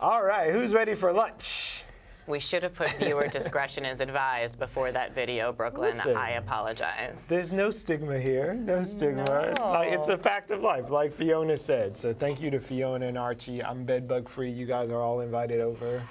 All right, who's ready for lunch? We should have put viewer discretion is advised before that video, Brooklyn. Listen, I apologize. There's no stigma here, no stigma. No. Like, it's a fact of life, like Fiona said. So thank you to Fiona and Archie. I'm bedbug free. You guys are all invited over.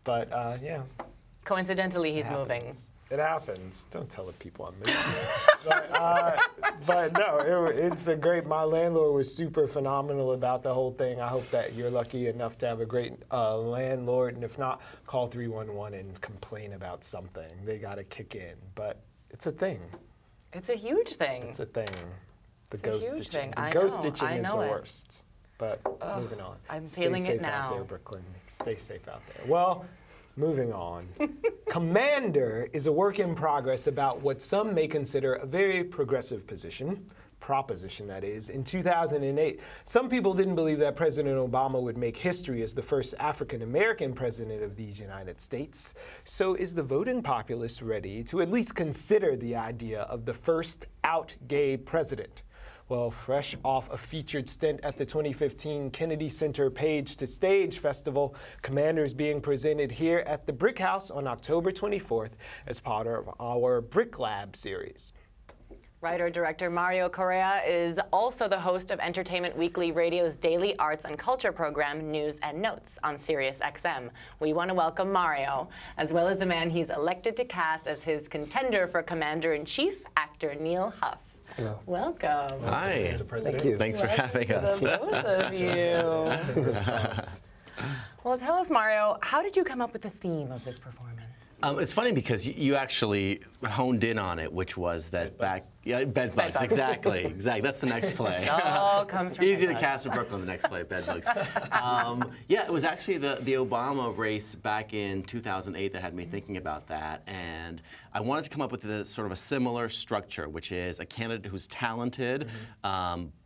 But yeah. Coincidentally, he's moving. It happens. Don't tell the people I'm moving. but no, it's a great, my landlord was super phenomenal about the whole thing. I hope that you're lucky enough to have a great landlord, and if not, call 311 and complain about something. They got to kick in, but it's a thing. It's a huge thing. It's a thing. The It's ghost a huge stitching. thing. The I ghost know. stitching I is the know it. worst. But moving on. I'm Stay feeling safe it now. out there, Brooklyn. Stay safe out there. Well, moving on. Commander is a work in progress about what some may consider a very progressive proposition that is. In 2008, some people didn't believe that President Obama would make history as the first African-American president of these United States. So is the voting populace ready to at least consider the idea of the first out gay president? Well, fresh off a featured stint at the 2015 Kennedy Center Page to Stage Festival, Commander is being presented here at the BRIC House on October 24th as part of our BRIC Lab series. Writer-director Mario Correa is also the host of Entertainment Weekly Radio's daily arts and culture program, News and Notes, on Sirius XM. We want to welcome Mario, as well as the man he's elected to cast as his contender for Commander-in-Chief, actor Neil Huff. Hello. Welcome. Hi. Mr. President. Thank you. Thanks for having us. Both of you. Well, tell us, Mario, how did you come up with the theme of this performance? It's funny because you actually honed in on it, which was that bed bugs. Exactly. That's the next play. It all comes from Easy to bed bugs. cast in Brooklyn, the next play, bed bugs. Yeah, it was actually the Obama race back in 2008 that had me thinking about that, and I wanted to come up with sort of a similar structure, which is a candidate who's talented,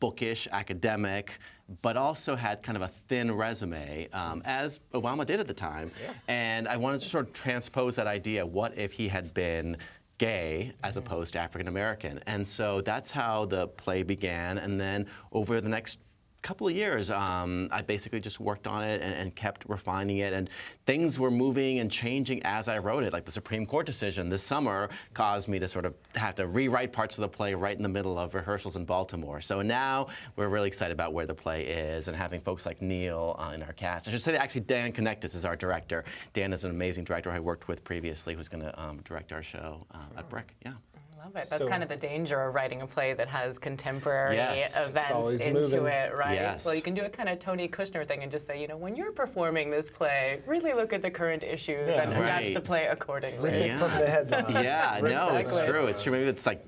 bookish, academic, but also had kind of a thin resume, as Obama did at the time. Yeah. And I wanted to sort of transpose that idea, what if he had been gay as opposed to African American? And so that's how the play began. And then over the next couple of years, I basically just worked on it and kept refining it, and things were moving and changing as I wrote it. Like the Supreme Court decision this summer caused me to sort of have to rewrite parts of the play right in the middle of rehearsals in Baltimore. So now we're really excited about where the play is and having folks like Neil in our cast. I should say that actually Dan Connectus is our director. Dan is an amazing director I worked with previously who's going to direct our show at BRIC. Yeah. I love it. That's kind of the danger of writing a play that has contemporary events into moving. it, right? Yes. Well, you can do a kind of Tony Kushner thing and just say, when you're performing this play, really look at the current issues and adapt the play accordingly. Rip it from the headline. Yeah, no, Exactly. it's true. It's true. Maybe it's like,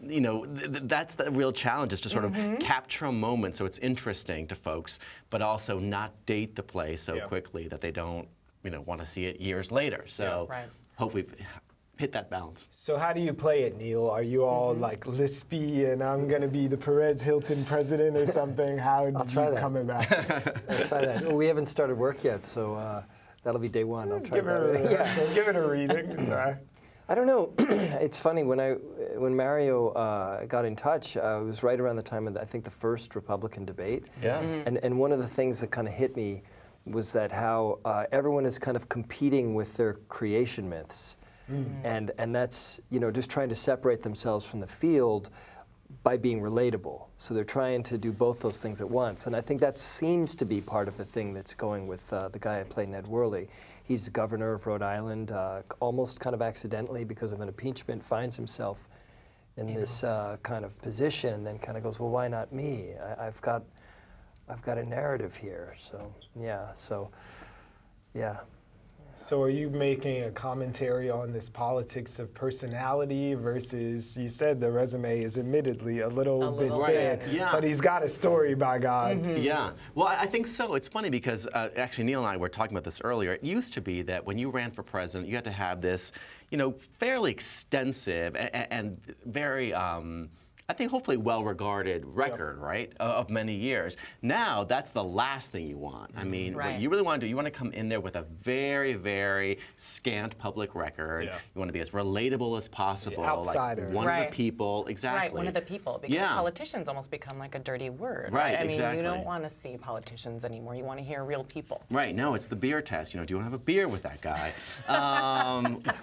that's the real challenge, is to sort of capture a moment so it's interesting to folks, but also not date the play so quickly that they don't, want to see it years later. So hope we've hit that balance. So how do you play it, Neil? Are you all like lispy and I'm going to be the Perez Hilton president or something? How did you come about this? I'll try that. Well, we haven't started work yet, so that'll be day one. I'll try that. So give it a reading. Sorry. I don't know. It's funny, when Mario got in touch, it was right around the time of, I think, the first Republican debate. Yeah. And one of the things that kind of hit me was that how everyone is kind of competing with their creation myths. And that's, just trying to separate themselves from the field by being relatable. So they're trying to do both those things at once. And I think that seems to be part of the thing that's going with the guy I played, Ned Worley. He's the governor of Rhode Island, almost kind of accidentally because of an impeachment, finds himself in this kind of position, and then kind of goes, well, why not me? I've got a narrative here. So, yeah. So are you making a commentary on this politics of personality versus, you said the resume is admittedly a little bit thin, but he's got a story, by God. Yeah, well, I think so. It's funny because actually Neil and I were talking about this earlier. It used to be that when you ran for president, you had to have this, fairly extensive and very I think, hopefully well-regarded record, right, of many years. Now, that's the last thing you want. I mean, Right. what you really want to do, you want to come in there with a very, very scant public record. Yeah. You want to be as relatable as possible. outsider. Like one of the people, exactly. Right, one of the people, because politicians almost become like a dirty word. Right, I mean, exactly. you don't want to see politicians anymore. You want to hear real people. Right, no, it's the beer test. You know, do you want to have a beer with that guy?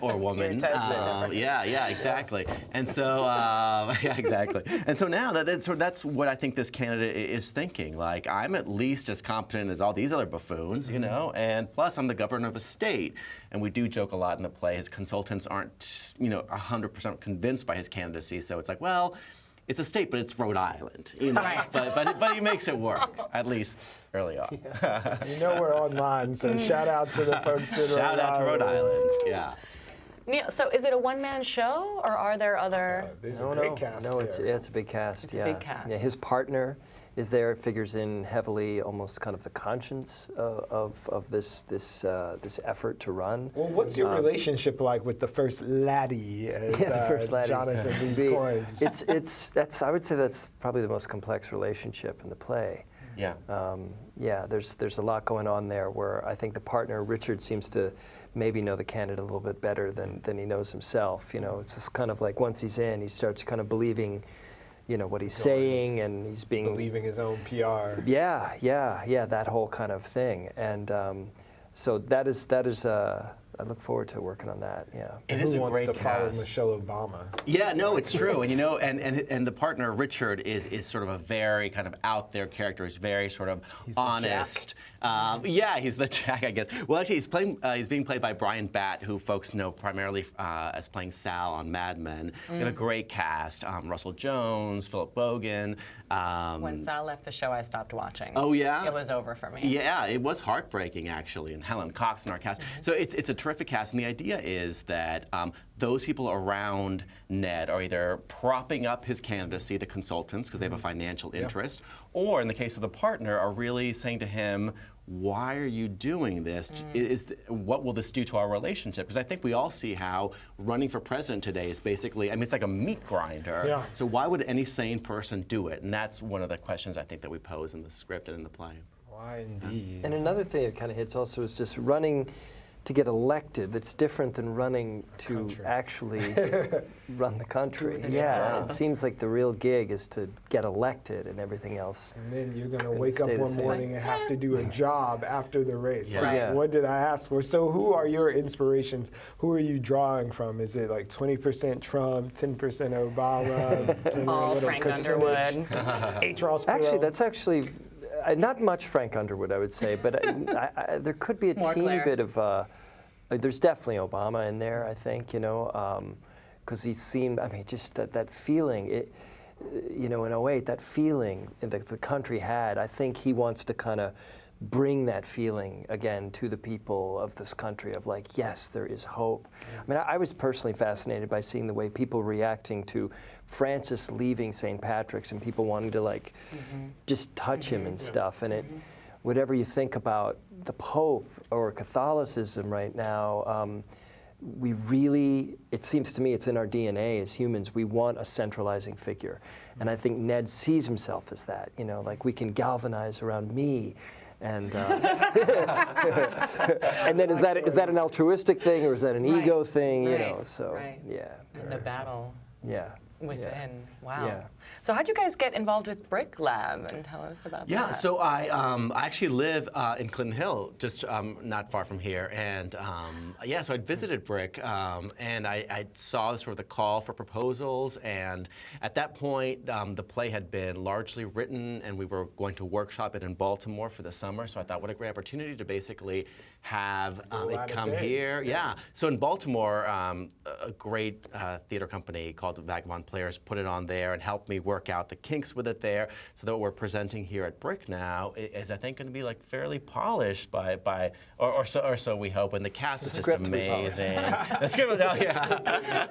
Or woman. Beer test, Yeah, exactly. And so, yeah, exactly. And so now that's what I think this candidate is thinking. Like, I'm at least as competent as all these other buffoons, you know, and plus I'm the governor of a state. And we do joke a lot in the play. His consultants aren't, you know, 100% convinced by his candidacy. So it's like, well, it's a state, but it's Rhode Island, you know. Right. But he makes it work, at least early on. You know we're online, so shout out to the folks in Rhode Island. Shout out to Rhode Island, yeah. Neil, so is it a one-man show, or are there other? There's a great cast No, here. it's a big cast. It's a big cast. Yeah, his partner is there. It figures in heavily, almost kind of the conscience of this effort to run. Well, what's your relationship like with the first laddie, as The first laddie. Jonathan Lee coined? That's I would say that's probably the most complex relationship in the play. Yeah. There's a lot going on there where I think the partner, Richard, seems to maybe know the candidate a little bit better than he knows himself. You know, it's just kind of like once he's in, he starts kind of believing, you know, what he's saying, and he's being Believing his own PR. Yeah, that whole kind of thing. And so that is I look forward to working on that. Yeah. It Who is a wants great to follow cast. Michelle Obama? Yeah, no, it's true, and you know, and the partner Richard is sort of a very kind of out there character. He's very sort of honest. Yeah, he's the Jack, I guess. Well, actually, he's being played by Brian Batt, who folks know primarily as playing Sal on Mad Men. We have a great cast: Russell Jones, Philip Bogan. When Sal left the show, I stopped watching. Oh yeah, It was over for me. Yeah, it was heartbreaking actually, and Helen Cox in our cast. So it's a terrific cast, and the idea is that those people around Ned are either propping up his candidacy, the consultants, because they have a financial interest, or in the case of the partner, are really saying to him, why are you doing this? What will this do to our relationship? Because I think we all see how running for president today is basically, I mean, it's like a meat grinder. Yeah. So why would any sane person do it? And that's one of the questions I think that we pose in the script and in the play. Why indeed? And another thing that kind of hits also is just running to get elected. That's different than running to Country. actually run the country. the Yeah, job. it seems like the real gig is to get elected, and everything else. And then you're going to gonna wake up stay the one same. morning and have to do a job after the race. Yeah. Like, Yeah. what did I ask for? So who are your inspirations? Who are you drawing from? Is it like 20% Trump, 10% Obama? All little Frank percentage? Underwood. H. Ross Actually, Perot? that's actually not much Frank Underwood, I would say, but there could be a More teeny Claire. bit of. There's definitely Obama in there, I think, you know, because he seemed. I mean, just that feeling. You know, in 2008, that feeling that the country had. I think he wants to kind of bring that feeling again to the people of this country of like, yes, there is hope. I mean, I was personally fascinated by seeing the way people reacting to Francis leaving St. Patrick's and people wanting to like just touch him and stuff. And whatever you think about the Pope or Catholicism right now, we really, it seems to me it's in our DNA as humans, we want a centralizing figure. And I think Ned sees himself as that, you know, like we can galvanize around me. And and then is that an altruistic thing or is that an ego thing? You know, so yeah. And the battle Yeah. within. Wow. Yeah. So how'd you guys get involved with BRIC Lab, and tell us about that? Yeah, so I actually live in Clinton Hill, just not far from here, and yeah, so I'd visited BRIC, and I saw sort of the call for proposals, and at that point, the play had been largely written, and we were going to workshop it in Baltimore for the summer, so I thought, what a great opportunity to basically have it come here. Yeah, so in Baltimore, a great theater company called Vagabond Players put it on there and helped me work out the kinks with it there, so that what we're presenting here at BRIC now is, I think, going to be like fairly polished or so we hope. And the cast is just amazing. The script, oh, yeah.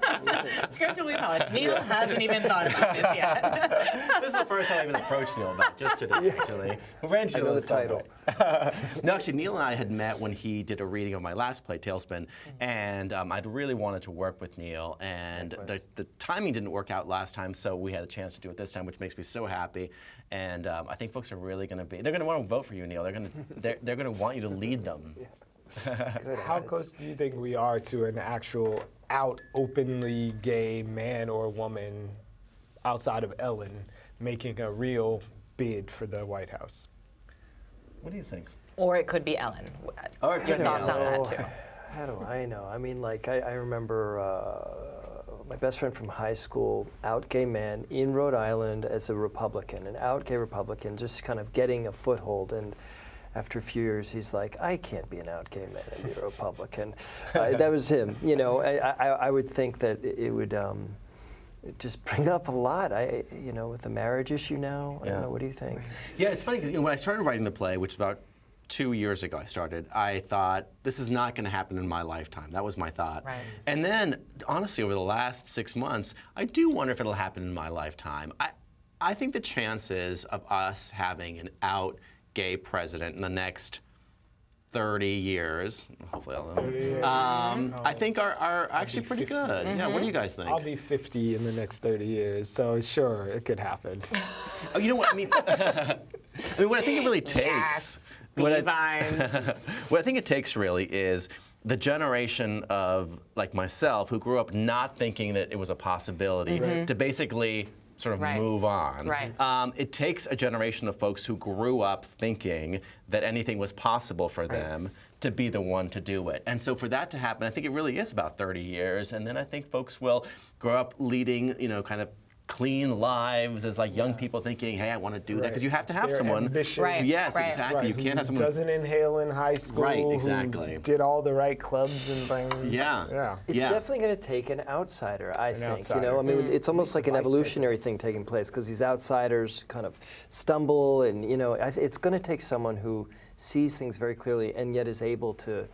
Script will be polished. Neil hasn't even thought about this yet. This is the first time I even approached Neil about it, just today, actually. I know the title. No, actually, Neil and I had met when he did a reading of my last play, Tailspin, and I'd really wanted to work with Neil, and the timing didn't work out last time, so we had a chance to do it this time, which makes me so happy. And I think folks are really going to they're going to want to vote for you, Neil. They're going to want you to lead them. Good How eyes. close do you think we are to an actual out, openly gay man or woman outside of Ellen making a real bid for the White House? What do you think? Or it could be Ellen. Or it Your could be thoughts on that Oh, too? How do I know? I mean, like, I remember my best friend from high school, out gay man in Rhode Island as a Republican, an out gay Republican, just kind of getting a foothold. And after a few years, he's like, I can't be an out gay man and be a Republican. That was him. You know, I would think that it would just bring up a lot. With the marriage issue now, I don't know, what do you think? Yeah, it's funny because when I started writing the play, which was about 2 years ago I thought, this is not going to happen in my lifetime. That was my thought. Right. And then, honestly, over the last 6 months, I do wonder if it'll happen in my lifetime. I think the chances of us having an out gay president in the next 30 years, hopefully I'll know, 30 years. I think are actually be pretty 50. good. Yeah, what do you guys think? I'll be 50 in the next 30 years, so sure, it could happen. Oh, you know what I mean? I mean, what I think it really takes. Yes, what I- Vines. What I think it takes really is the generation of like myself who grew up not thinking that it was a possibility to basically sort of Right. move on. Right. It takes a generation of folks who grew up thinking that anything was possible for them to be the one to do it. And so for that to happen, I think it really is about 30 years. And then I think folks will grow up leading, kind of clean lives as like young people thinking, hey, I want to do that. Because you have to have Their someone. ambition. Right. Yes, Right. exactly. Right, You can't have who someone. doesn't inhale in high school. Right, who exactly. did all the right clubs and things. Yeah. Yeah. It's Yeah. definitely going to take an outsider, I think. outsider. I mean, it's almost like an vice evolutionary thing taking place because these outsiders kind of stumble, and it's going to take someone who sees things very clearly and yet is able to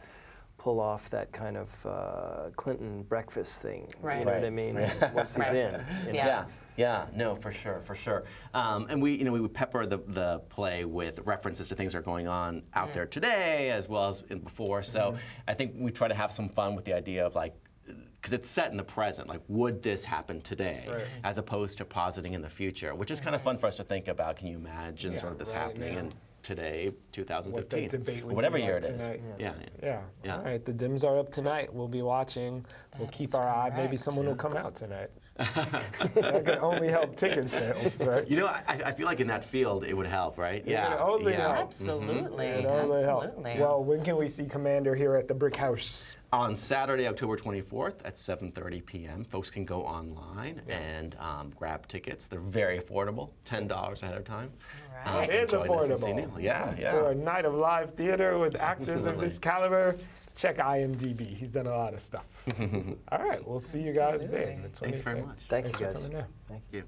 pull off that kind of Clinton breakfast thing. Right. You know what I mean? Once he's Right. in. you know? Yeah. Yeah, no, for sure. And we would pepper the play with references to things that are going on out there today as well as before. So I think we try to have some fun with the idea of like, because it's set in the present, like would this happen today, Right. as opposed to positing in the future, which is kind of fun for us to think about. Can you imagine Yeah, sort of this right happening now. in today, What the 2015, debate or would whatever be year like it is? tonight. Yeah. Yeah. All right. The dims are up tonight. We'll be watching. We'll keep our eye. Maybe someone will come out tonight. That can only help ticket sales, right? I feel like in that field it would help, right? It would only help. Absolutely. It only help. Absolutely. Well, when can we see Commander here at the Brick House? On Saturday, October 24th at 7:30 p.m., folks can go online and grab tickets. They're very affordable, $10 ahead of time. All right. It is Enjoy this and see affordable. Neil. Yeah, For a yeah. night of live theater with actors of Absolutely. this caliber, check IMDb. He's done a lot of stuff. All right, we'll see you guys there. Absolutely. The Thanks very 25th. much. Thank you, Thanks for guys. coming down. Thank you.